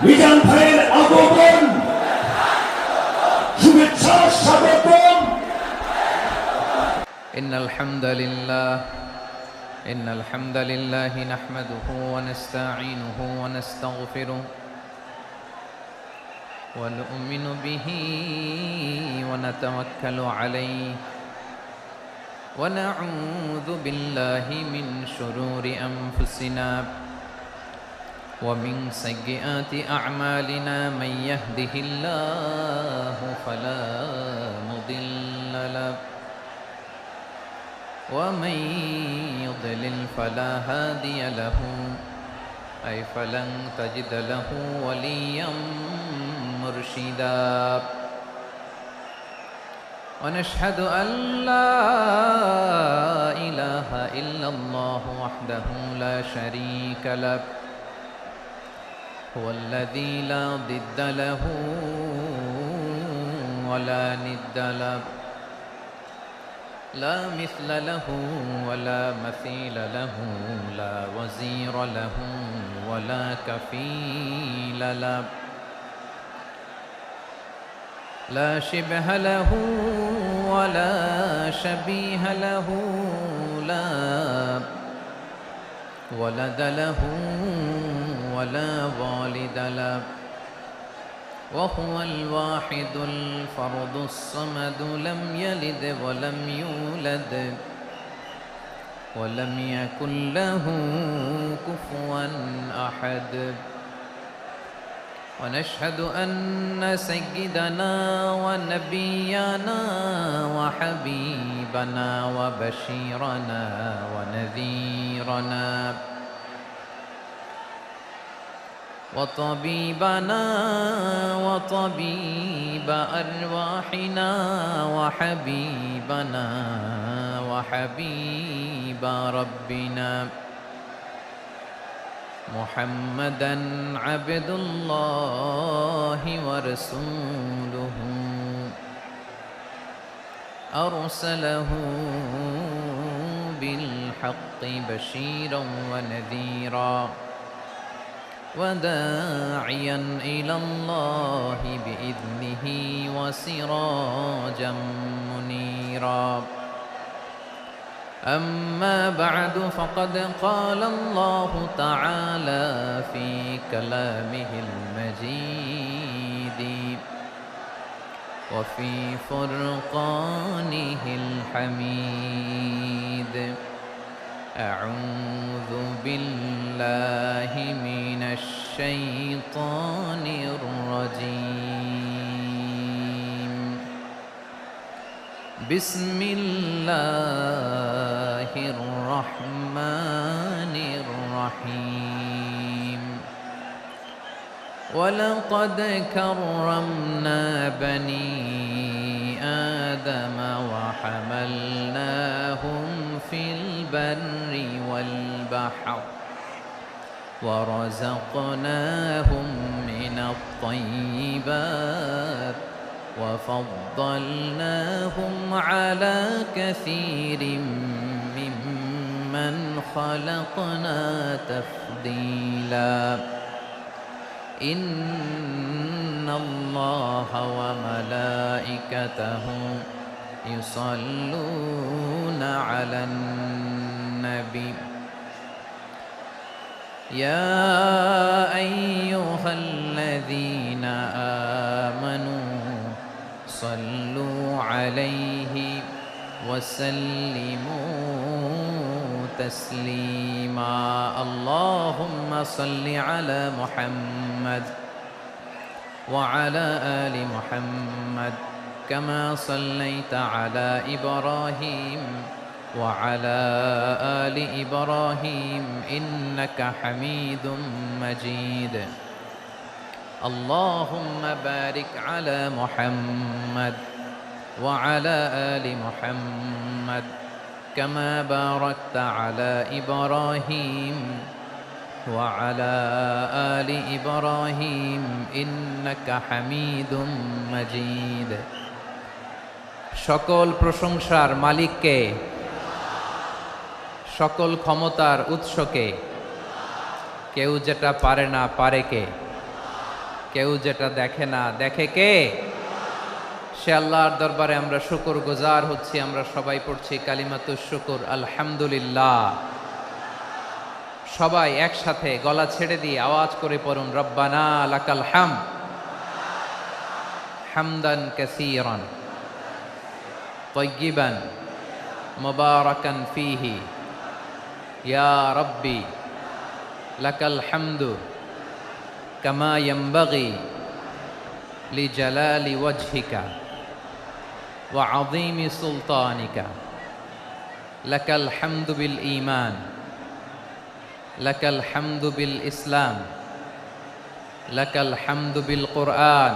মিজান ভাইয়ের আগমন শুভেচ্ছা স্বাগতম। إن الحمد لله نحمده ونستعينه ونستغفره ونؤمن به ونتوكل عليه ونعوذ بالله من شرور أنفسنا ومن سيئات أعمالنا من يهده الله فلا مضل له ومن يضلل فلا هادي له أي فلن تجد له وليا مرشدا ونشهد أن لا إله إلا الله وحده لا شريك له هو الذي لا ضد له ولا ند له لا مثل له ولا مثيل له لا وزير له ولا كفيل له لا شبه له ولا شبيه له لا ولد له ولا والد له وهو الواحد الفرد الصمد لم يلد ولم يولد ولم يكن له كفوا أحد ونشهد أن سيدنا ونبينا وحبيبنا وبشيرنا ونذيرنا وطبيبنا وطبيب أرواحنا وحبيبنا وحبيب ربنا محمدا عبد الله ورسوله أرسله بالحق بشيرا ونذيرا وداعيا إلى الله بإذنه وسراجا منيرا أما بعد فقد قال الله تعالى في كلامه المجيد وفي فرقانه الحميد أعوذ بالله من الشيطان الرجيم بسم الله الرحمن الرحيم ولقد كرمنا بني آدم وحملناهم في البر والبحر ورزقناهم من الطيبات وفضلناهم على كثير ممن خلقنا تفضيلا إن الله وملائكته يصلون على النبي يا أيها الذين آمنوا صلوا عليه وسلموا تسليما اللهم صل على محمد وعلى آل محمد كما صليت على إبراهيم وعلى آل إبراهيم إنك حميد مجيد اللهم بارك على محمد وعلى آل محمد كما باركت على إبراهيم وعلى آل إبراهيم إنك حميد مجيد সকল প্রশংসার মালিককে, সকল ক্ষমতার উৎসকে। কেউ যেটা পারে না পারে কে, কেউ যেটা দেখে না দেখে কে? সে আল্লাহর দরবারে আমরা শুকরগুজার হচ্ছি। আমরা সবাই পড়ছি কালিমাতুশ শুকর, আলহামদুলিল্লাহ। সবাই একসাথে গলা ছেড়ে দিয়ে আওয়াজ করে পড়ুন, রব্বানা লাকাল হামদ হামদান কাসীরান তাইয়িবান মুবারাকান ফীহি ইয়া রাব্বি লাকাল হামদু কামা ইয়ানবাগি লিজালালি ওয়াজহিকা ওয়া আযীমি সুলতানিকা লাকাল হামদু বিল ঈমান লাকাল হামদু বিল ইসলাম লাকাল হামদু বিল কুরআন।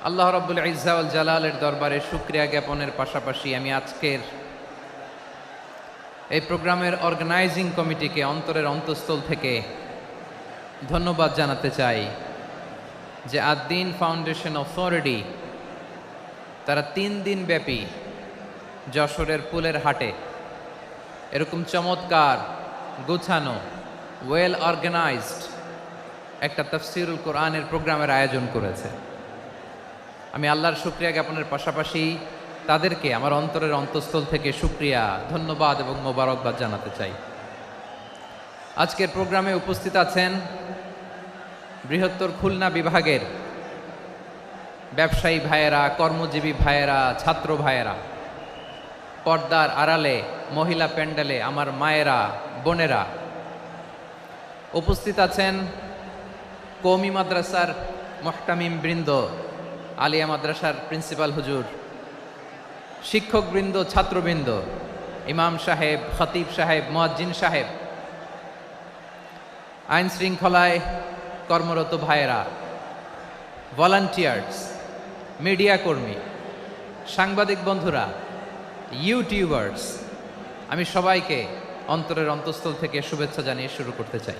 আল্লাহ রাব্বুল ইজ্জা ওয়াল জালালের দরবারে শুকরিয়া জ্ঞাপনের পাশাপাশি আমি আজকের এই প্রোগ্রামের অর্গানাইজিং কমিটিকে অন্তরের অন্তঃস্থল থেকে ধন্যবাদ জানাতে চাই যে আদ-দ্বীন ফাউন্ডেশন অথরিটি তারা 3 দিন ব্যাপী যশোরের পুলের হাটে এরকম চমৎকার, গুছানো, ওয়েল অর্গানাইজড একটা তাফসীরুল কোরআনের প্রোগ্রামের আয়োজন করেছে। আমি আল্লাহর শুকরিয়া জ্ঞাপনের পাশাপাশি তাদেরকে আমার অন্তরের অন্তঃস্থল থেকে শুকরিয়া, ধন্যবাদ এবং মোবারকবাদ জানাতে চাই। আজকের প্রোগ্রামে উপস্থিত আছেন বৃহত্তর খুলনা বিভাগের ব্যবসায়ী ভাইয়েরা, কর্মজীবী ভাইয়েরা, ছাত্র ভাইয়েরা, পর্দার আড়ালে, মহিলা প্যান্ডেলে আমার মায়েরা, বোনেরা। উপস্থিত আছেন কওমি মাদ্রাসার মুহতামিম বৃন্দ, আলিয়া মাদ্রাসার প্রিন্সিপাল হুজুর, শিক্ষকবৃন্দ, ছাত্রবৃন্দ, ইমাম সাহেব, খতিব সাহেব, মুয়াজ্জিন সাহেব, আইন শৃঙ্খলায় কর্মরত ভাইয়েরা, ভলান্টিয়ার্স, মিডিয়া কর্মী, সাংবাদিক বন্ধুরা, ইউটিউবার্স, আমি সবাইকে অন্তরের অন্তঃস্থল থেকে শুভেচ্ছা জানিয়ে শুরু করতে চাই।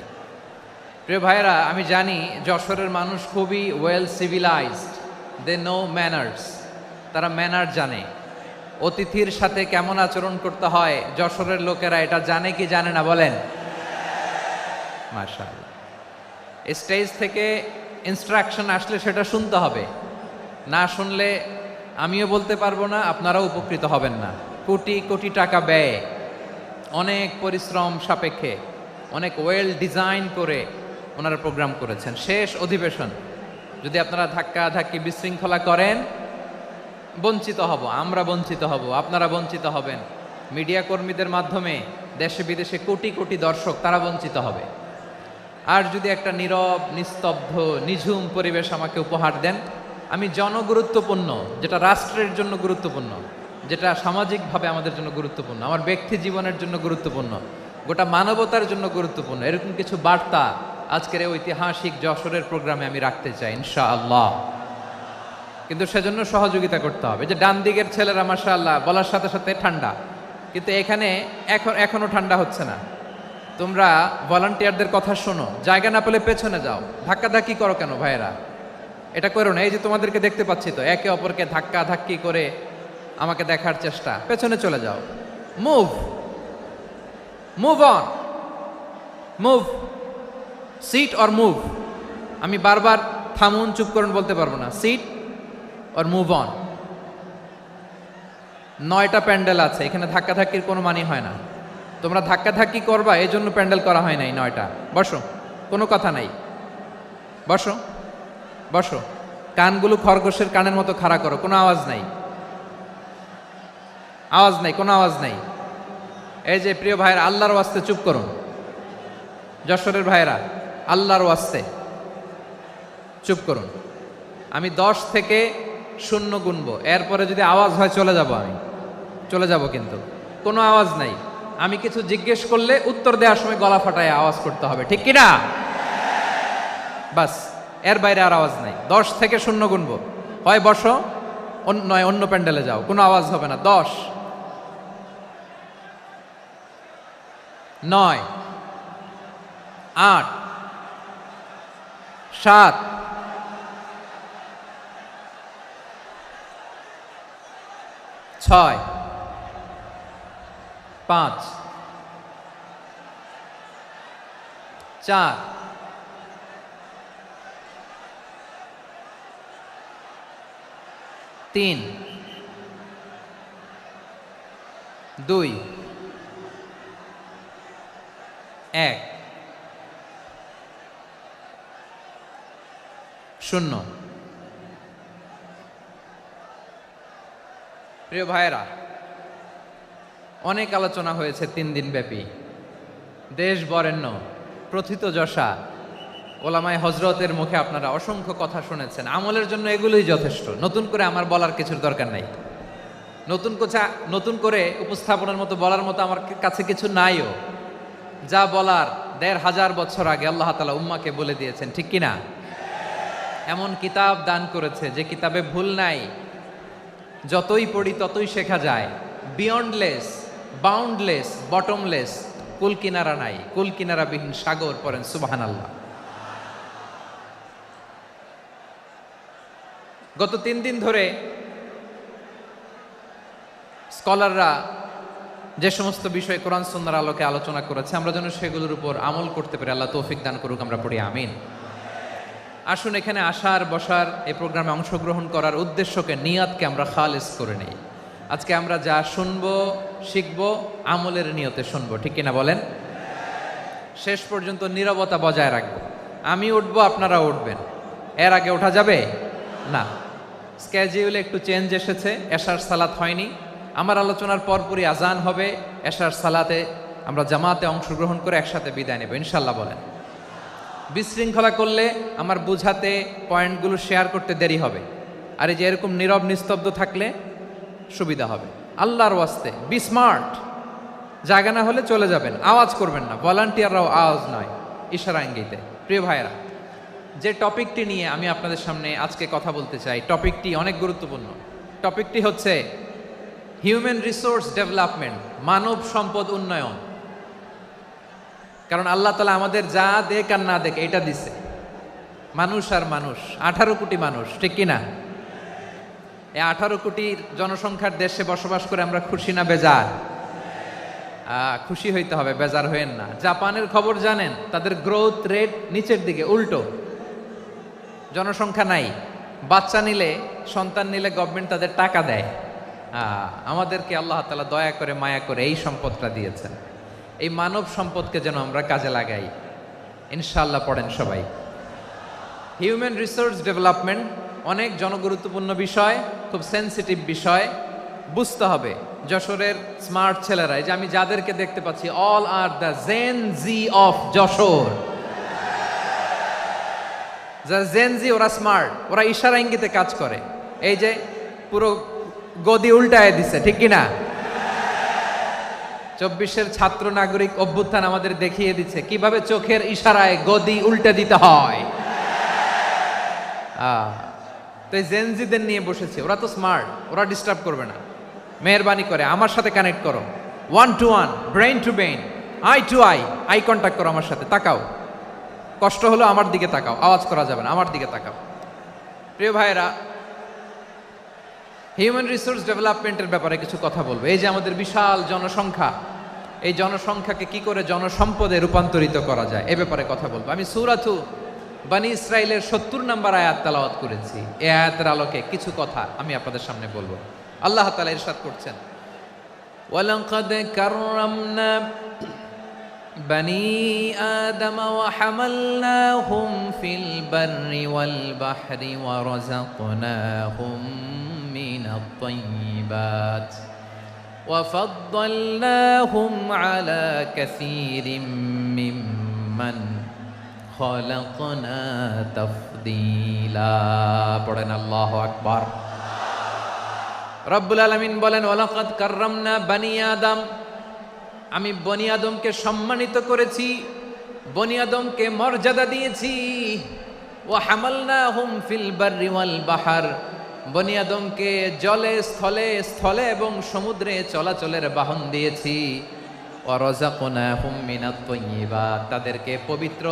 প্রিয় ভাইয়েরা, আমি জানি যশোরের মানুষ খুবই well civilized, they know manners, তারা ম্যানার জানে। অতিথির সাথে কেমন আচরণ করতে হয় যশোরের লোকেরা এটা জানে কি জানে না বলেন? মাশাআল্লাহ। স্টেজ থেকে ইনস্ট্রাকশন আসলে সেটা শুনতে হবে, না শুনলে আমিও বলতে পারবো না, আপনারাও উপকৃত হবেন না। কোটি কোটি টাকা ব্যয়, অনেক পরিশ্রম সাপেক্ষে, অনেক ওয়েল ডিজাইন করে ওনারা প্রোগ্রাম করেছেন। শেষ অধিবেশন যদি আপনারা ধাক্কা ধাক্কি বিশৃঙ্খলা করেন, বঞ্চিত হব, আমরা বঞ্চিত হব, আপনারা বঞ্চিত হবেন। মিডিয়া কর্মীদের মাধ্যমে দেশে বিদেশে কোটি কোটি দর্শক তারা বঞ্চিত হবে। আর যদি একটা নীরব, নিস্তব্ধ, নিঝুম পরিবেশ আমাকে উপহার দেন, আমি জনগুরুত্বপূর্ণ, যেটা রাষ্ট্রের জন্য গুরুত্বপূর্ণ, যেটা সামাজিকভাবে আমাদের জন্য গুরুত্বপূর্ণ, আমার ব্যক্তি জীবনের জন্য গুরুত্বপূর্ণ, গোটা মানবতার জন্য গুরুত্বপূর্ণ, এরকম কিছু বার্তা আজকের এই ঐতিহাসিক যশোরের প্রোগ্রামে আমি রাখতে চাই ইনশাআল্লাহ। কিন্তু সেজন্য সহযোগিতা করতে হবে। যে ডান দিকের ছেলেরা মাশাআল্লাহ বলার সাথে সাথে ঠান্ডা, কিন্তু এখানে এখনো ঠান্ডা হচ্ছে না। তোমরা ভলান্টিয়ারদের কথা শোনো, জায়গা না পেলে পেছনে যাও। ধাক্কাধাক্কি করো কেন ভাইয়েরা? এটা করো না। এই যে তোমাদেরকে দেখতে পাচ্ছি তো, একে অপরকে ধাক্কা ধাক্কি করে আমাকে দেখার চেষ্টা, পেছনে চলে যাও। Move move on, move, sit or move. আমি বারবার থামুন, চুপ করুন বলতে পারবো না। Sit or move on. 9টা প্যান্ডেল আছে, এখানে ধাক্কাধাক্কির কোনো মানি হয় না। তোমরা ধাক্কাধাক্কি করবা, এই জন্য প্যান্ডেল করা হয় নাই 9টা। বসো, কোনো কথা নাই, বসো বসো। কানগুলো খরগোশের কানের মতো খাড়া করো, কোনো আওয়াজ নাই, আওয়াজ নাই, কোনো আওয়াজ নাই। এই যে প্রিয় ভাইয়েরা, আল্লাহর ওয়াস্তে চুপ করুন। যশোরের ভাইয়েরা, আল্লাহর ওয়াস্তে চুপ করুন। আমি 10 থেকে 0 গুনবো, এরপরে যদি আওয়াজ হয় চলে যাব, আমি চলে যাব, কিন্তু কোনো আওয়াজ নাই। আমি কিছু জিজ্ঞেস করলে উত্তর দেওয়ার সময় গলা ফাটায় আওয়াজ করতে হবে, ঠিক কিনা? বাস, এর বাইরে আর আওয়াজ নাই। 10 থেকে 0 গুনবো, হয় বসো, নয় অন্য প্যান্ডেলে যাও, কোনো আওয়াজ হবে না। 10, 9, 8 7 6 5 4 3 2 1 0। প্রিয় ভাইয়েরা, অনেক আলোচনা হয়েছে 3 দিন ব্যাপী। দেশ বরেণ্য প্রথিতযশা ওলামায়ে হজরতের মুখে আপনারা অসংখ্য কথা শুনেছেন। আমলের জন্য এগুলোই যথেষ্ট, নতুন করে আমার বলার কিছুর দরকার নাই। নতুন করে উপস্থাপনের মতো বলার মতো আমার কাছে কিছু নাইও। যা বলার 1500 বছর আগে আল্লাহ তাআলা উম্মাকে বলে দিয়েছেন, ঠিক কিনা? এমন কিতাব দান করেছে যে কিতাবে ভুল নাই, যতই পড়ি ততই শেখা যায়। বিয়ন্ডলেস, বাউন্ডলেস, বটমলেস, কুল কিনারা নাই, কুল কিনারা বিহীন সাগর। পড়েন সুবহানাল্লাহ। গত 3 দিন ধরে স্কলাররা যে সমস্ত বিষয়ে কোরআন সুন্নাহর আলোকে আলোচনা করেছে, আমরা যেন সেগুলোর উপর আমল করতে পারি। আল্লাহ তৌফিক দান করুক, আমরা পড়ি আমিন। আসুন, এখানে আসার বসার এই প্রোগ্রামে অংশগ্রহণ করার উদ্দেশ্যকে, নিয়াতকে আমরা খালিস করে নেই। আজকে আমরা যা শুনবো শিখবো আমলের নিয়তে শুনবো, ঠিক কিনা বলেন? শেষ পর্যন্ত নীরবতা বজায় রাখবো। আমি উঠবো, আপনারা উঠবেন। এর আগে ওঠা যাবে না। স্কেজিউলে একটু চেঞ্জ এসেছে, এশার সালাত হয়নি। আমার আলোচনার পরপরই আজান হবে। এশার সালাতে আমরা জামাতে অংশগ্রহণ করে একসাথে বিদায় নেব ইনশাল্লাহ। বলেন। বিশৃঙ্খলা করলে আমার বুঝাতে, পয়েন্টগুলো শেয়ার করতে দেরি হবে। আর এই যে এরকম নীরব নিস্তব্ধ থাকলে সুবিধা হবে। আল্লাহর ওয়াস্তে বি স্মার্ট। জায়গা না হলে চলে যাবেন, আওয়াজ করবেন না। ভলান্টিয়াররাও আওয়াজ নয়, ইশারা ইঙ্গিতে। প্রিয় ভাইয়েরা, যে টপিকটি নিয়ে আমি আপনাদের সামনে আজকে কথা বলতে চাই, টপিকটি অনেক গুরুত্বপূর্ণ। টপিকটি হচ্ছে হিউম্যান রিসোর্স ডেভেলপমেন্ট, মানব সম্পদ উন্নয়ন। কারণ আল্লাহ তাআলা আমাদের যা দেখ আর না দেখ এটা দিছে। মানুষ আর মানুষ, 18 কোটি মানুষ, ঠিক কিনা? এই 18 কোটি জনসংখ্যার দেশে বসবাস করে আমরা খুশি না বেজার? খুশি হইতে হবে, বেজার হইেন না। জাপানের খবর জানেন? তাদের গ্রোথ রেট নিচের দিকে, উল্টো। জনসংখ্যা নাই, বাচ্চা নিলে, সন্তান নিলে গভর্নমেন্ট তাদের টাকা দেয়। আমাদেরকে আল্লাহ তাআলা দয়া করে, মায়া করে এই সম্পদটা দিয়েছেন। এই মানব সম্পদকে যেন আমরা কাজে লাগাই ইনশাআল্লাহ। পড়েন সবাই। হিউম্যান রিসোর্স ডেভেলপমেন্ট অনেক জনগুরুত্বপূর্ণ বিষয়, খুব সেন্সিটিভ বিষয়। বুঝতে হবে যশোরের স্মার্ট ছেলেরা, এই যে আমি যাদেরকে দেখতে পাচ্ছি, all are the Gen Z of Jessore. যারা জেন জি, ওরা স্মার্ট, ওরা ইশারা ইঙ্গিতে কাজ করে। এই যে পুরো গদি উল্টায় দিছে, ঠিক কিনা? 24-এর ছাত্র নাগরিক অভ্যুত্থান আমাদের দেখিয়ে দিচ্ছে কিভাবে চোখের ইশারায় গদি উল্টে দিতে হয়। তো এই জেনজিদের নিয়ে বসেছে। ওরা তো স্মার্ট, ওরা ডিস্টার্ব করবে না। মেহরবানি করে আমার সাথে কানেক্ট করো, 1 to 1, brain to brain, eye to eye, eye contact করো আমার সাথে। তাকাও, কষ্ট হলো আমার দিকে তাকাও, আওয়াজ করা যাবে না, আমার দিকে তাকাও। প্রিয় ভাইয়েরা, হিউম্যান রিসোর্স ডেভেলপমেন্টের ব্যাপারে কিছু কথা বলবো। এই যে আমাদের বিশাল জনসংখ্যা, এই জনসংখ্যাকে কি করে জনসম্পদে রূপান্তরিত করা যায় এ ব্যাপারে কথা বলবো। আমি সূরাতু বনী ইসরাইলের 70 নম্বর আয়াত তেলাওয়াত করেছি। এই আয়াতের আলোকে কিছু কথা আমি আপনাদের সামনে বলবো। আল্লাহ তাআলা ইরশাদ করছেন, ওয়ালাকাদ কাররামনা বনী আদম ওয়া হামালনাহুম ফিল বাররি ওয়াল বাহরি ওয়া রাযাকনাহুম মিনাত তাইয়্যিবাত ওয়া ফাদ্দালনাহুম আলা কাসীরিম মিম্মান খালাকনা তাফদীলা। পড়েন আল্লাহু আকবার। রব্বুল আলামিন বলেন, ওয়ালাকাদ কাররামনা বনী আদম, আমি বনী আদমকে সম্মানিত করেছি, বনী আদমকে মর্যাদা দিয়েছি। ওয়া হামালনাহুম ফিল বাররি ওয়াল বাহর, বনী আদমকে জলে স্থলে, স্থলে এবং সমুদ্রে চলাচলের বাহন দিয়েছি। ওয়ারাযাকনাহুম মিনাত তাইয়্যিবাত, তাদেরকে পবিত্র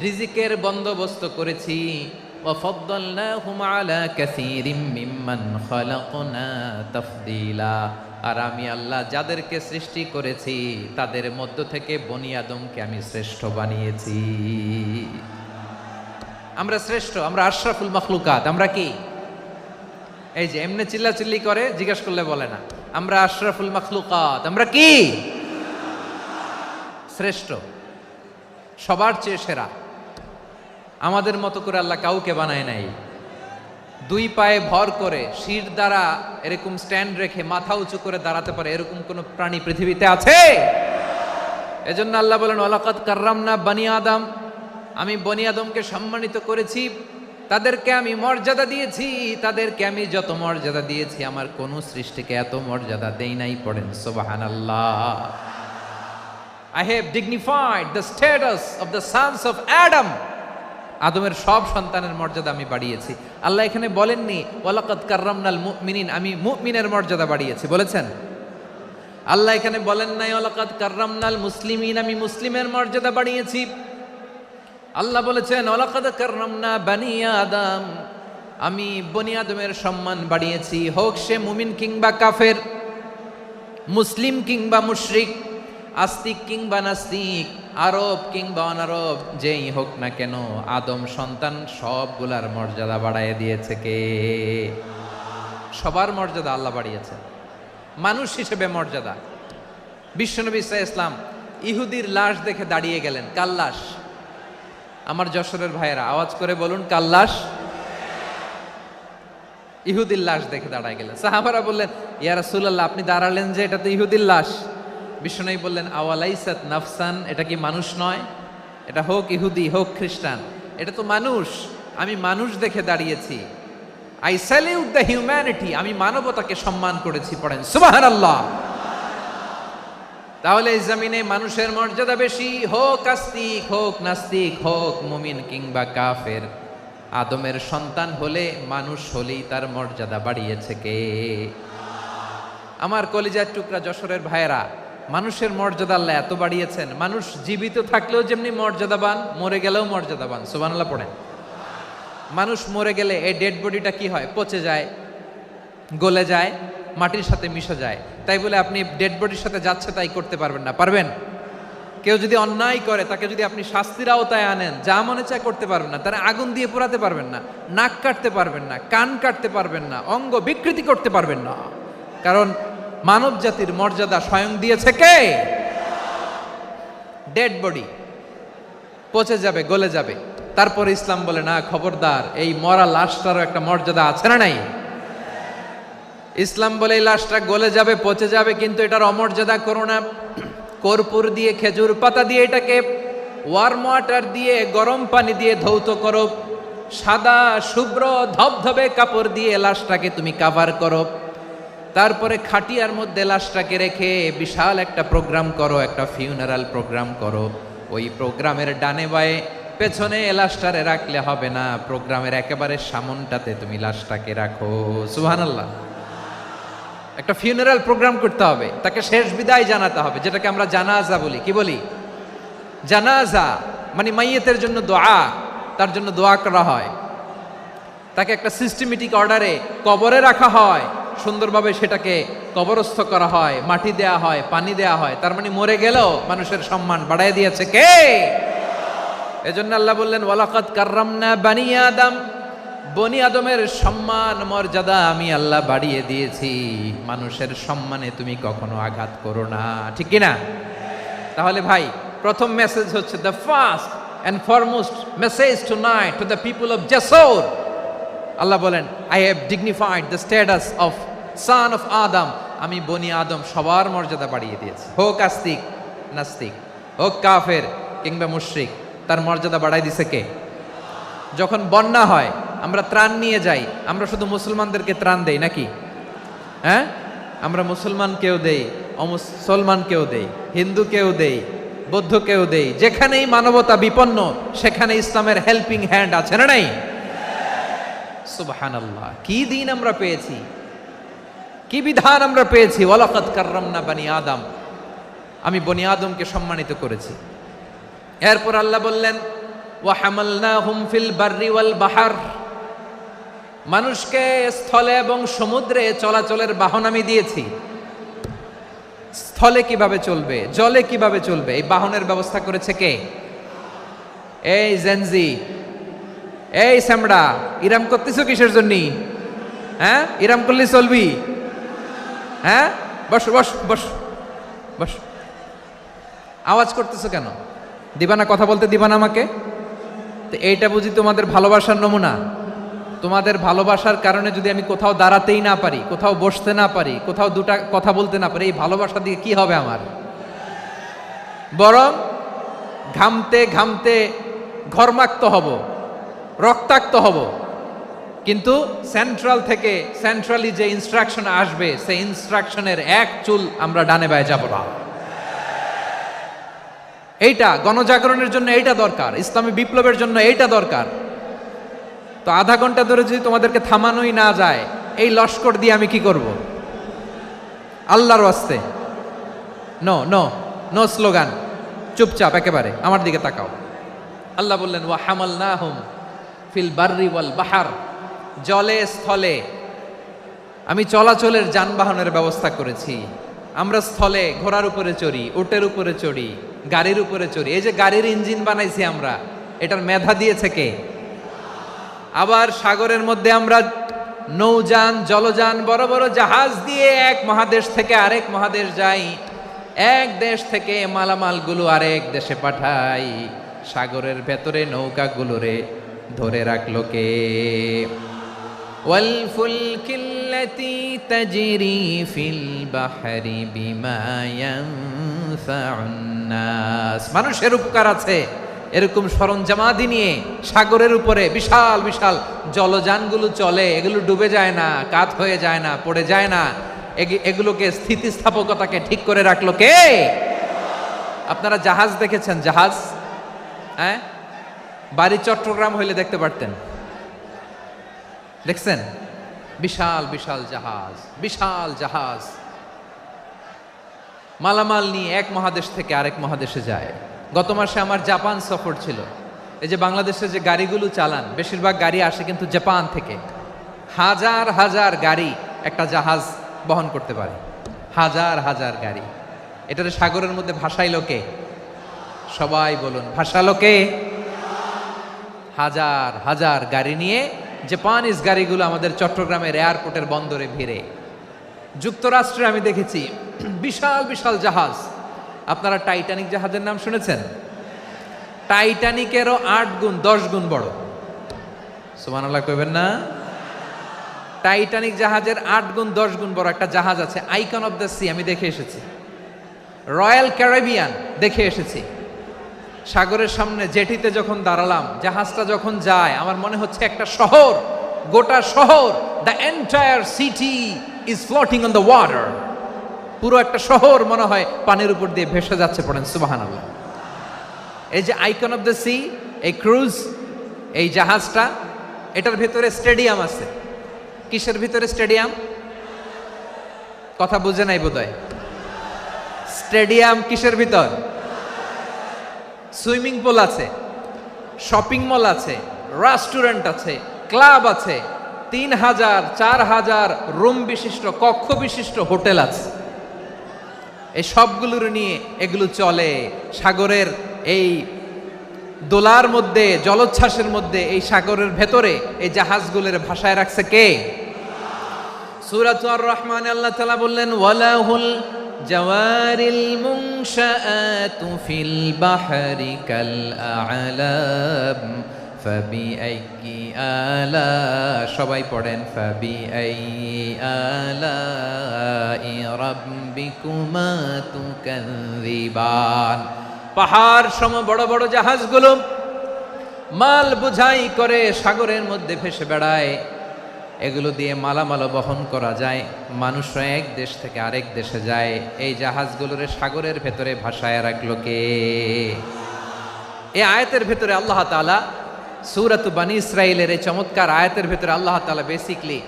রিজিকের বন্দোবস্ত করেছি। ওয়া ফাদ্দালনাহুম আলা কাসীরিম মিম্মান খালাকনা তাফদীলা, আর আমি আল্লাহ যাদেরকে সৃষ্টি করেছি তাদের মধ্য থেকে বনি আদমকে আমি শ্রেষ্ঠ বানিয়েছি। আমরা শ্রেষ্ঠ, আমরা আশরাফুল মাখলুকাত। আমরা কি এই যে এমনি চিল্লাচিল্লি করে জিজ্ঞেস করলে বলে না, আমরা আশরাফুল মাখলুকাত। আমরা কি শ্রেষ্ঠ, সবার চেয়ে সেরা। আমাদের মতো করে আল্লাহ কাউকে বানায় নাই। দুই পায়ে ভর করে শির দ্বারা এরকম স্ট্যান্ড রেখে মাথা উঁচু করে দাঁড়াতে পারে এরকম কোন প্রাণী পৃথিবীতে আছে? এজন্য আল্লাহ বলেন ওয়ালাকাদ কাররামনা বানি আদম, আমি বনি আদমকে সম্মানিত করেছি, তাদেরকে আমি মর্যাদা দিয়েছি। তাদেরকে আমি যত মর্যাদা দিয়েছি আমার কোন সৃষ্টিকে এত মর্যাদা দেই নাই। পড়েন সুবহানাল্লাহ। I have dignified the status of the sons of Adam. আদমের সব সন্তানের মর্যাদা আমি বাড়িয়েছি। আল্লাহ এখানে বলেননি ওয়ালাকাদ কাররামনাল মুমিনিন, আমি মুমিনের মর্যাদা বাড়িয়েছি, বলেছেন? আল্লাহ এখানে বলেন নাই ওয়ালাকাদ কাররামনাল মুসলিমিন, আমি মুসলিমের মর্যাদা বাড়িয়েছি। আল্লাহ বলেছেন ওয়ালাকাদ কাররামনা বানি আদম, আমি বনি আদমের সম্মান বাড়িয়েছি। হোক সে মুমিন কিংবা কাফের, মুসলিম কিংবা মুশরিক, আস্তিক কিংবা নাস্তিক, আরব কিংবা অনারব, যেই হোক না কেন আদম সন্তান সবগুলার মর্যাদা বাড়ায় দিয়েছে কে? সবার মর্যাদা আল্লাহ বাড়িয়েছে। মানুষ হিসেবে মর্যাদা। বিশ্বনবী সাল্লাল্লাহু আলাইহি ওয়াসাল্লাম ইহুদির লাশ দেখে দাঁড়িয়ে গেলেন। কার লাশ? আমার যশোরের ভাইয়েরা আওয়াজ করে বলুন, কার লাশ? ইহুদির লাশ দেখে দাঁড়ায় গেলেন। সাহাবারা বললেন ইয়া রাসূলুল্লাহ, আপনি দাঁড়ালেন যে, এটা তো ইহুদির লাশ। বিশ্বনবী বললেন আওয়ালাইসাত নাফসান, এটা কি মানুষ নয়? এটা হোক ইহুদি হোক খ্রিস্টান, এটা তো মানুষ। আমি মানুষ দেখে দাঁড়িয়েছি। আই স্যালিউট দ্য হিউম্যানিটি, আমি মানবতাকে সম্মান করেছি। পড়েন সুবহানাল্লাহ। তাহলে এই জমিনে মানুষের মর্যাদা বেশি, হোক আস্তিক হোক নাস্তিক, হোক মুমিন কিংবা কাফের। আদমের সন্তান হলে, মানুষ হলেই তার মর্যাদা বাড়িয়েছে কে? আমার কলিজার টুকরা যশোরের ভাইয়েরা, মানুষের মর্যাদা আল্লাহ এত বাড়িয়েছেন, মানুষ জীবিত থাকলেও যেমনি মর্যাদাবান, মরে গেলেও মর্যাদাবান। সুবহানাল্লাহ পড়েন। মানুষ মরে গেলে এই ডেড বডিটা কি হয়? পচে যায়, গলে যায়, মাটির সাথে মিশে যায়। তাই বলে আপনি ডেড বডির সাথে যাচ্ছে তাই করতে পারবেন না। পারবেন? কেউ যদি অন্যায় করে তাকে যদি আপনি শাস্তির আওতায় আনেন, যা মনে চায় করতে পারবেন না। তারা আগুন দিয়ে পোড়াতে পারবেন না, নাক কাটতে পারবেন না, কান কাটতে পারবেন না, অঙ্গ বিকৃতি করতে পারবেন না। কারণ মানব জাতির মর্যাদা স্বয়ং দিয়েছে কে? ডেড বডি পচে যাবে, গলে যাবে। তারপরে ইসলাম বলে না, খবরদার, এই মরা লাশটারও একটা মর্যাদা আছে না নাই? ইসলাম বলে এই লাশটা গলে যাবে, পচে যাবে, কিন্তু এটার অমর্যাদা করো না। কর্পূর দিয়ে, খেজুর পাতা দিয়ে, এটাকে ওয়ার্ম ওয়াটার দিয়ে, গরম পানি দিয়ে ধৌত করো। সাদা শুভ্র ধবধবে কাপড় দিয়ে লাশটাকে তুমি কাভার করো। তারপরে খাটিয়ার মধ্যে লাশটাকে রেখে বিশাল একটা প্রোগ্রাম করো, একটা ফিউনারাল প্রোগ্রাম করো। ওই প্রোগ্রামের ডানে বায়ে পেছনে লাশটারে রাখলে হবে না, প্রোগ্রামের একেবারে সামনটাতে তুমি লাশটাকে রাখো। সুবহানাল্লাহ। একটা ফিউনারাল প্রোগ্রাম করতে হবে, তাকে শেষ বিদায় জানাতে হবে, যেটাকে আমরা জানাজা বলি। কি বলি? জানাজা মানে মাইয়েতের জন্য দোয়া, তার জন্য দোয়া করা হয়। তাকে একটা সিস্টেমেটিক অর্ডারে কবরে রাখা হয়, সুন্দরভাবে সেটাকে কবরস্থ করা হয়, মাটি দেয়া হয়, পানি দেয়া হয়। তার মানে মরে গেলেও মানুষের সম্মান বাড়ায় দিয়েছে কে? এজন্য আল্লাহ বললেন ওয়ালাকাদ কাররামনা বানি আদম, বনি আদমের সম্মান মর্যাদা আমি আল্লাহ বাড়িয়ে দিয়েছি। মানুষের সম্মানে তুমি কখনো আঘাত করো না, ঠিক কি না? তাহলে ভাই, প্রথম মেসেজ হচ্ছে, the first and foremost message tonight to the people of জাসর। আল্লাহ বলেন I have dignified the status of son of Adam, আমি বনি আদম সবার মর্যাদা বাড়িয়ে দিয়েছি। হোক আস্তিক নাস্তিক, হোক কাফের কিংবা মুশরিক, তার মর্যাদা বাড়াই দিছে কে? যখন বন্যা হয় আমরা ত্রাণ নিয়ে যাই, আমরা শুধু মুসলমানদেরকে ত্রাণ দেই নাকি? হ্যাঁ, আমরা মুসলমানকেও দেই, অমুসলমানকেও দেই, হিন্দুকেও দেই, বৌদ্ধকেও দেই। যেখানেই মানবতা বিপন্ন সেখানে ইসলামের হেল্পিং হ্যান্ড আছে না নাই? সুবহানাল্লাহ। কি দিন আমরা পেয়েছি, কি বিধান আমরা পেয়েছি। ওয়ালাকাদ কাররামনা বানি আদম। আমি বনি আদমকে সম্মানিত করেছি। এরপর আল্লাহ বললেন ওয়া হামালনাহুম ফিল বাররি ওয়াল বাহার, মানুষকে স্থলে এবং সমুদ্রে চলাচলের বাহন আমি দিয়েছি। স্থলে কিভাবে চলবে, জলে কিভাবে চলবে, এই বাহনের ব্যবস্থা করেছে কে? এই জেনজি, এই স্যামড়া, ইরাম করতেছো কিসের জন্য? হ্যাঁ, ইরাম করলে চলবি? হ্যাঁ, বস বস বস বস, আওয়াজ করতেছো কেন? দিবা না, কথা বলতে দিবা না আমাকে? তো এইটা বুঝি তোমাদের ভালোবাসার নমুনা? তোমাদের ভালোবাসার কারণে যদি আমি কোথাও দাঁড়াতেই না পারি, কোথাও বসতে না পারি, কোথাও দুটা কথা বলতে না পারি, এই ভালোবাসা দিয়ে কি হবে আমার? বরং ঘামতে ঘামতে ঘর্মাক্ত হব, রক্তাক্ত হব। কিন্তু সেন্ট্রাল থেকে, সেন্ট্রালি যে ইনস্ট্রাকশন আসবে, সেই ইনস্ট্রাকশনের এক চুল আমরা ডানে বায়ে যাব না। এইটা গণজাগরণের জন্য এইটা দরকার, ইসলামী বিপ্লবের জন্য এইটা দরকার। তো আধা ঘন্টা ধরে যদি তোমাদেরকে থামানোই না যায়, এই লস্কর দিয়ে আমি কি করব? আল্লাহর ওয়াস্তে নো নো নো স্লোগান, চুপচাপ একেবারে আমার দিকে তাকাও। আল্লাহ বললেন ওয়া হামালনাহুম ফিল বাররি ওয়াল বাহার, জলে স্থলে আমি চলাচলের যানবাহনের ব্যবস্থা করেছি। আমরা স্থলে ঘোড়ার উপরে চড়ি, উটের উপরে চড়ি, গাড়ির উপরে চড়ি। এই যে গাড়ির ইঞ্জিন বানাইছি আমরা, এটার মেধা দিয়েছে কে? আবার সাগরের মধ্যে আমরা নৌযান, জলযান, বড় বড় জাহাজ দিয়ে এক মহাদেশ থেকে আরেক মহাদেশ যাই, এক দেশ থেকে মালামালগুলো আরেক দেশে পাঠাই। সাগরের ভেতরে নৌকাগুলোরে ধরে রাখলো কে? ওয়াল ফুলকিল্লাতি তাজরি ফিল বাহরি বিমা ইয়ানফাউন নাস, মানুষের উপকার আছে এরকম সরঞ্জামাদি নিয়ে সাগরের উপরে বিশাল বিশাল জলযানগুলো চলে। এগুলো ডুবে যায় না, কাত হয়ে যায় না, পড়ে যায় না। এগুলোকে স্থিতিস্থাপকতাকে ঠিক করে রাখলো কে? আপনারা জাহাজ দেখেছেন? জাহাজ, হ্যাঁ, বাড়ি চট্টগ্রাম হইলে দেখতে পারতেন। দেখছেন? বিশাল বিশাল জাহাজ, বিশাল জাহাজ মালামাল নিয়ে এক মহাদেশ থেকে আরেক মহাদেশে যায়। গত মাসে আমার জাপান সফর ছিল। এই যে বাংলাদেশে যে গাড়িগুলো চালান, বেশিরভাগ গাড়ি আসে কিন্তু জাপান থেকে। হাজার হাজার গাড়ি একটা জাহাজ বহন করতে পারে, হাজার হাজার গাড়ি। এটারে সাগরের মধ্যে ভাসাইলো কে? সবাই বলুন, ভাসালো কে? হাজার হাজার গাড়ি নিয়ে জাপানিজ গাড়িগুলো আমাদের চট্টগ্রামের এয়ারপোর্টের বন্দরে ভিড়ে। যুক্তরাষ্ট্রে আমি দেখেছি বিশাল বিশাল জাহাজ। আপনারা টাইটানিক জাহাজের নাম শুনেছেন? টাইটানিকেরও 8 গুণ 10 গুণ বড়। সুবহানাল্লাহ কইবেন না? টাইটানিক জাহাজের 8 গুণ 10 গুণ বড় একটা জাহাজ আছে, আইকন অফ দ্য সি, আমি দেখে এসেছি। রয়্যাল ক্যারিবিয়ান দেখে এসেছি। সাগরের সামনে জেটিতে যখন দাঁড়ালাম, জাহাজটা যখন যায়, আমার মনে হচ্ছে একটা শহর, গোটা শহর, the entire city is floating on the water. পুরো একটা শহর মনে হয় পানির উপর দিয়ে ভেসে যাচ্ছে। পড়েন সুবহানাল্লাহ। এই যে আইকন অফ দ্য সি, এই ক্রুজ, এই জাহাজটা, এটার ভিতরে স্টেডিয়াম আছে। কিসের ভিতরে স্টেডিয়াম? কথা বুঝে নাই বোধহয়। স্টেডিয়াম কিসের ভিতর? সুইমিং পুল আছে, শপিং মল আছে, রেস্টুরেন্ট আছে, ক্লাব আছে, 3000 4000 রুম বিশিষ্ট, কক্ষ বিশিষ্ট হোটেল আছে। এই সবগুলোর নিয়ে এগুলো চলে সাগরের এই দোলার মধ্যে, জলোচ্ছ্বাসের মধ্যে, এই সাগরের ভেতরে এই জাহাজগুলোর ভাষায় রাখছে কে? সূরাতুর আর রহমানে আল্লাহ তাআলা বললেন ওয়ালাহুল জাওয়ারিল মুনশাআতু ফিল বাহরি কাল আ'লাম ফাবিআইয়ি আলা, সবাই পড়েন ফাবিআইয়ি আলাই রাব্বিকুমা তুকাযযিবান। পাহাড় সম বড় বড় জাহাজগুলো মাল বোঝাই করে সাগরের মধ্যে ভেসে বেড়ায়। এগুলো দিয়ে মালামাল বহন করা যায়, মানুষরা এক দেশ থেকে আরেক দেশে যায়। এই জাহাজগুলোরে সাগরের ভেতরে ভাসায় রাখলো কে? এই আয়াতের ভেতরে আল্লাহ তাআলা সূরাত বনী ইসরাঈলের এই চমৎকার আয়াতের ভেতরে আল্লাহ তাআলা বেসিকলি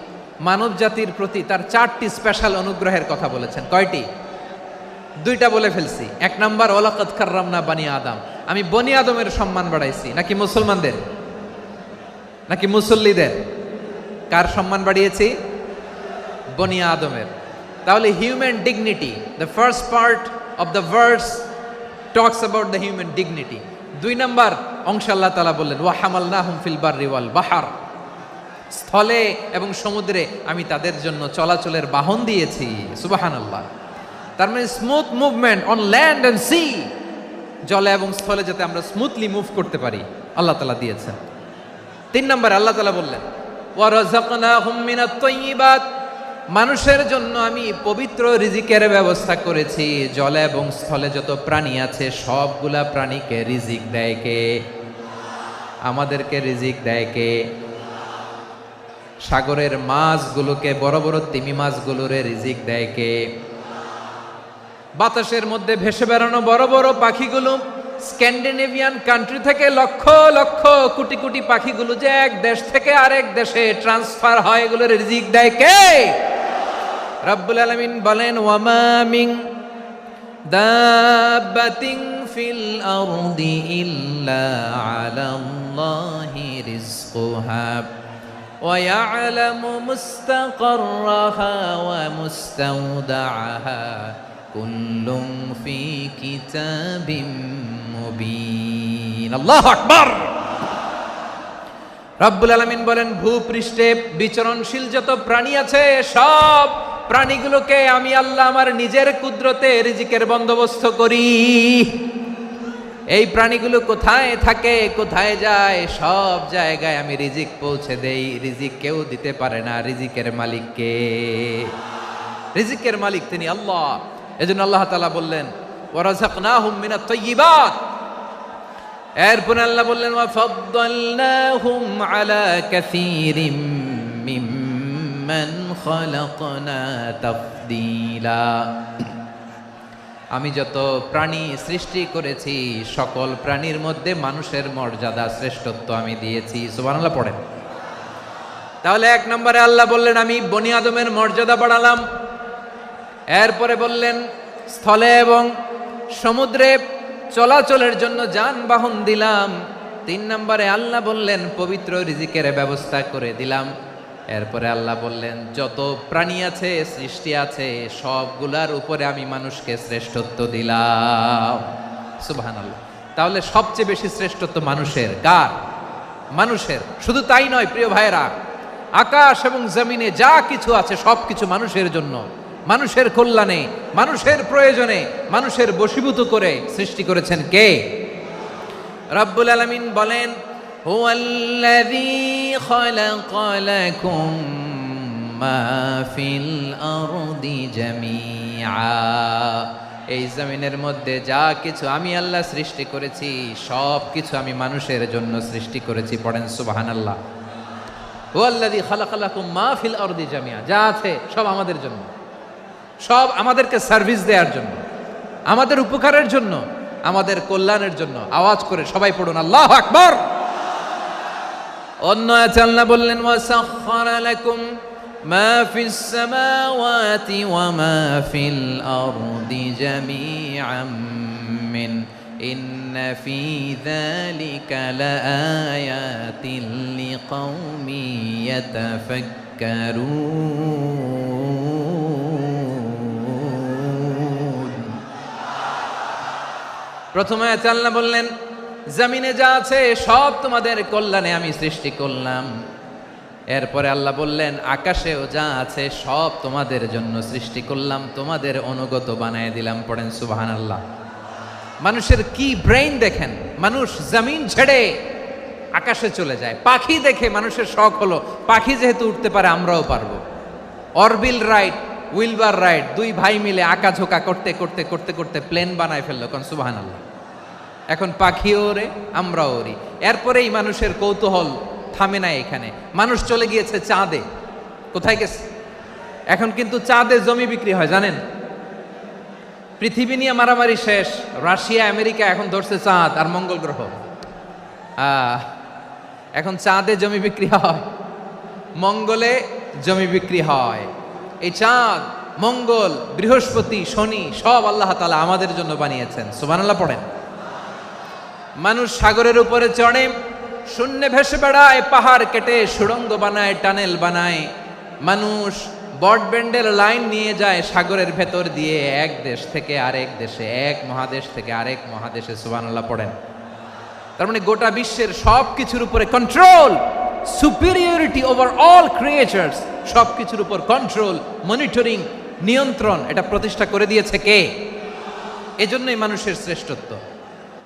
মানব জাতির প্রতি তার 4টি স্পেশাল অনুগ্রহের কথা বলেছেন। কয়টি? দুইটা বলে ফেলছি। এক নাম্বার ওয়ালাকাদ কাররামনা বানি আদম, আমি বনি আদমের সম্মান বাড়াইছি। নাকি মুসলমানদের, নাকি মুসল্লিদের? কার সম্মান বাড়িয়েছি? বনি আদমের। তাহলে human dignity, the first part of the verse talks about the human dignity. দুই নাম্বার অংশ আল্লাহ তাআলা বললেন ওয়া হামালনাহুম ফিল বাররি ওয়াল বাহর, স্থলে এবং সমুদ্রে আমি তাদের জন্য চলাচলের বাহন দিয়েছি। সুবহানাল্লাহ। তার মানে smooth movement on land and sea, জলে এবং স্থলে যাতে আমরা স্মুথলি মুভ করতে পারি আল্লাহ তাআলা দিয়েছেন। তিন নম্বরে আল্লাহ তাআলা বললেন ওয়া রাযাকনাহুম মিনাত তাইয়্যিবাত, মানুষের জন্য আমি পবিত্র রিজিকের ব্যবস্থা করেছি। জলে এবং স্থলে যত প্রাণী আছে সবগুলা প্রাণীকে রিজিক দেয় কে? আমাদেরকে রিজিক দেয় কে? সাগরের মাছগুলোকে, বড় বড় তিমি মাছগুলোরে রিজিক দেয় কে? বাতাসের মধ্যে ভেসে বেড়ানো বড় বড় পাখিগুলো, স্ক্যান্ডিনেভিয়ান কান্ট্রি থেকে লক্ষ লক্ষ কোটি কোটি পাখিগুলো যে এক দেশ থেকে আরেক দেশে ট্রান্সফার হয়, এগুলোর রিজিক দেয় কে? রব্বুল আলামিন বলেন ওয়ামা মিন দাব্বাতিন ফিল আরদি ইল্লা আলাল্লাহি রিজকুহা ওয়া ইয়ালামু মুস্তাকাররাহা ওয়া মুস্তাওদাআহা কুল্লুম ফি কিতাবিম মুবিন। আল্লাহু আকবার। রব্বুল আলামিন বলেন ভূপৃষ্ঠে বিচরণশীল যত প্রাণী আছে সব প্রাণীগুলোকে আমি আল্লাহ আমার নিজের কুদরতে রিজিকের বন্দোবস্ত করি। এই প্রাণীগুলো কোথায় থাকে, কোথায় যায়, সব জায়গায় আমি রিজিক পৌঁছে দেই। রিজিক কেউ দিতে পারে না, রিজিকের মালিক কে? রিজিকের মালিক তিনি আল্লাহ। এজন্য আল্লাহ তাআলা বললেন ওয়া রাযাকনাহুম মিনাত তাইয়্যিবাত। এরপর আল্লাহ বললেন ওয়া ফাদ্দালনাহুম আলা কাসীরিম মিম্মান খালাকনা তাফদীলা। আমি যত প্রাণী সৃষ্টি করেছি সকল প্রাণীর মধ্যে মানুষের মর্যাদা, শ্রেষ্ঠত্ব আমি দিয়েছি। সুবহানাল্লাহ পড়েন। তাহলে এক নম্বরে আল্লাহ বললেন আমি বনি আদমের মর্যাদা বাড়ালাম। এরপরে বললেন স্থলে এবং সমুদ্রে চলাচলের জন্য যানবাহন দিলাম। তিন নম্বরে আল্লাহ বললেন পবিত্র রিজিকের ব্যবস্থা করে দিলাম। এরপরে আল্লাহ বললেন যত প্রাণী আছে, সৃষ্টি আছে, সবগুলার উপরে আমি মানুষকে শ্রেষ্ঠত্ব দিলাম। সুবহানাল্লাহ। তাহলে সবচেয়ে বেশি শ্রেষ্ঠত্ব মানুষের। কার? মানুষের। শুধু তাই নয় প্রিয় ভাইরা, আকাশ এবং জমিনে যা কিছু আছে সবকিছু মানুষের জন্য, মানুষের কল্যাণে, মানুষের প্রয়োজনে, মানুষের বশীভূত করে সৃষ্টি করেছেন কে? রব্বুল আলামিন বলেন হুয়াল্লাযী খালাকা লাকুম মা ফিল আরদি জামিআ। এই জমিনের মধ্যে যা কিছু আমি আল্লাহ সৃষ্টি করেছি সব কিছু আমি মানুষের জন্য সৃষ্টি করেছি। পড়েন সুবহানাল্লাহ। হুয়াল্লাযী খালাকা লাকুম মা ফিল আরদি জামিআ, যা আছে সব আমাদের জন্য, সব আমাদেরকে সার্ভিস দেওয়ার জন্য, আমাদের উপকারের জন্য, আমাদের কল্যাণের জন্য। আওয়াজ করে সবাই পড়ুন আল্লাহু আকবার। অন্য আয়াতে আল্লাহ বললেন ওয়াসাখখারা লাকুম মা ফিস সামাওয়াতি ওয়া মা ফিল আরদি জামিআম মিন ইন্না ফি যালিকা লাআয়াতিন লিকাউমিন ইয়াতাফাক্কারুন। প্রথমে আয়াতে আল্লাহ বললেন জমিনে যা আছে সব তোমাদের কল্যাণে আমি সৃষ্টি করলাম। এরপরে আল্লাহ বললেন আকাশেও যা আছে সব তোমাদের জন্য সৃষ্টি করলাম, তোমাদের অনুগত বানায় দিলাম। পড়েন সুবহানাল্লাহ। মানুষের কি ব্রেইন দেখেন, মানুষ জমিন ছেড়ে আকাশে চলে যায়। পাখি দেখে মানুষের শখ হলো পাখি যেহেতু উঠতে পারে আমরাও পারবো। অরবিল রাইট, উইলবার রাইট, দুই ভাই মিলে আঁকাঝোঁকা করতে করতে করতে করতে প্লেন বানায় ফেললো। কোন সুবহানাল্লাহ। এখন পাখিও ওরে, আমরাও ওরি। এরপরেই মানুষের কৌতূহল থামে না এখানে। মানুষ চলে গিয়েছে চাঁদে। কোথায় গেছে? এখন কিন্তু চাঁদে জমি বিক্রি হয় জানেন। পৃথিবী নিয়ে মারামারি শেষ, রাশিয়া আমেরিকা এখন ধরছে চাঁদ আর মঙ্গল গ্রহ। এখন চাঁদে জমি বিক্রি হয়, মঙ্গলে জমি বিক্রি হয়। এই চাঁদ মঙ্গল, বৃহস্পতি, শনি সব আল্লাহ তাআলা আমাদের জন্য বানিয়েছেন। সুবহানাল্লাহ পড়েন। মানুষ সাগরের উপরে চড়ে, শূন্যে ভেসে বেড়ায়, পাহাড় কেটে সুড়ঙ্গ বানায়, টানেল বানায়। মানুষ ব্রডব্যান্ডের লাইন নিয়ে যায় সাগরের ভেতর দিয়ে, এক দেশ থেকে আরেক দেশে, এক মহাদেশ থেকে আরেক মহাদেশে। সুবহানাল্লাহ পড়েন। তার মানে গোটা বিশ্বের সব কিছুর উপরে control, superiority over all creatures, সব কিছুর উপর কন্ট্রোল, মনিটরিং, নিয়ন্ত্রণ, এটা প্রতিষ্ঠা করে দিয়েছে কে? এজন্যই মানুষের শ্রেষ্ঠত্ব।